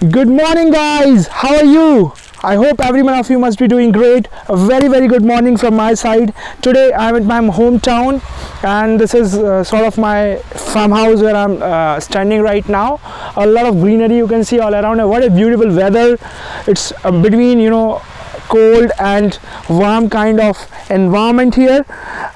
Good morning guys, how are you? I hope every one of you must be doing great. A very good morning from my side. Today I'm at my hometown and this is sort of my farmhouse where I'm standing right now. A lot of greenery you can see all around. What a beautiful weather. It's between cold and warm kind of environment here,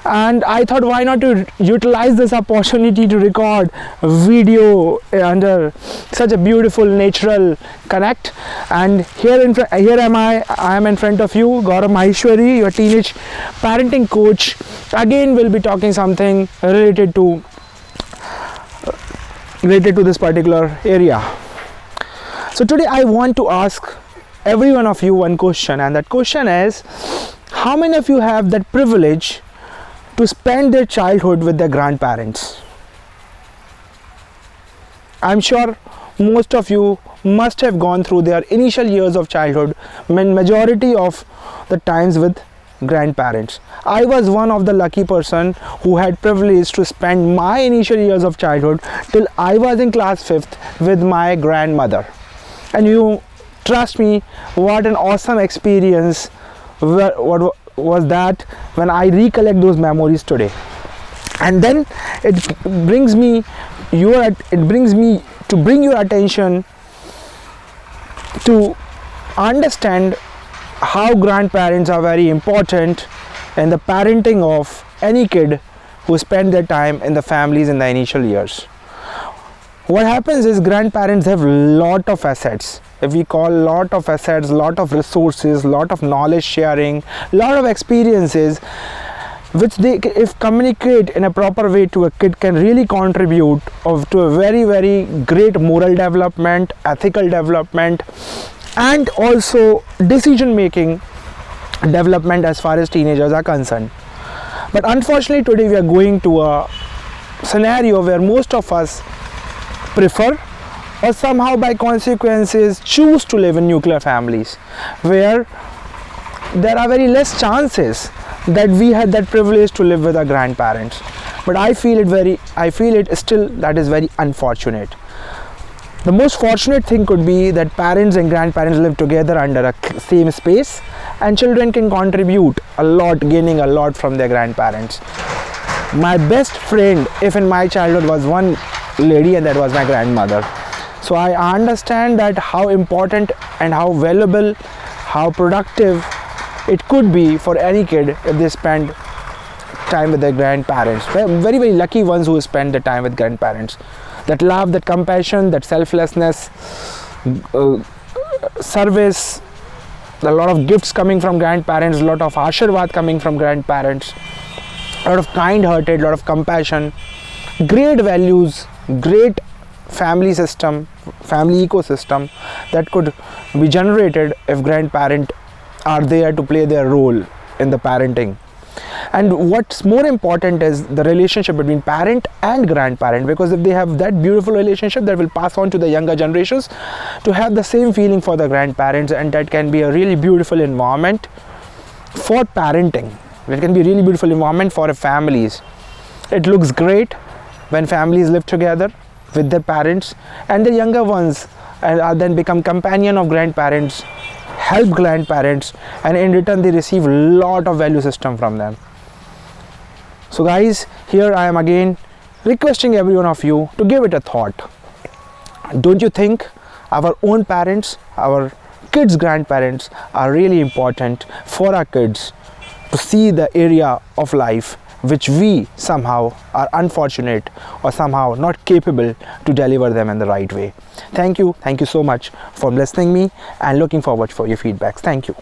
and I thought why not to utilize this opportunity to record a video under such a beautiful natural connect. And here I am in front of you, Gaurav Maheshwari, your teenage parenting coach. Again we'll be talking something related to this particular area. So today I want to ask every one of you one question, and that question is, how many of you have that privilege to spend their childhood with their grandparents? I'm sure most of you must have gone through their initial years of childhood, majority of the times with grandparents. I was one of the lucky person who had privilege to spend my initial years of childhood till I was in class 5th with my grandmother. And you trust me, what an awesome experience what was that when I recollect those memories today. And then it brings me to bring your attention to understand how grandparents are very important in the parenting of any kid who spend their time in the families in the initial years. What happens is grandparents have lot of assets. If we call lot of assets, lot of resources, lot of knowledge sharing, lot of experiences, which they, if communicate in a proper way to a kid, can really contribute to a very great moral development, ethical development, and also decision making development as far as teenagers are concerned. But unfortunately today we are going to a scenario where most of us prefer or somehow by consequences choose to live in nuclear families, where there are very less chances that we had that privilege to live with our grandparents. But I feel it still that is very unfortunate. The most fortunate thing could be that parents and grandparents live together under a same space, and children can contribute a lot, gaining a lot from their grandparents. My best friend, if in my childhood, was one lady, and that was my grandmother. So I understand that how important and how valuable, how productive it could be for any kid if they spend time with their grandparents. Very lucky ones who spend the time with grandparents. That love, that compassion, that selflessness, service, a lot of gifts coming from grandparents, a lot of ashirwad coming from grandparents, a lot of kind-hearted, a lot of compassion, great values, great family system, family ecosystem that could be generated if grandparents are there to play their role in the parenting. And what's more important is the relationship between parent and grandparent, because if they have that beautiful relationship, that will pass on to the younger generations to have the same feeling for the grandparents, and that can be a really beautiful environment for parenting. It can be a really beautiful environment for families. It looks great when families live together with their parents, and the younger ones then become companion of grandparents, help grandparents, and in return they receive a lot of value system from them. So guys, here I am again requesting every one of you to give it a thought. Don't you think our own parents, our kids' grandparents are really important for our kids to see the area of life which we somehow are unfortunate or somehow not capable to deliver them in the right way? Thank you so much for listening me, and looking forward for your feedbacks. Thank you.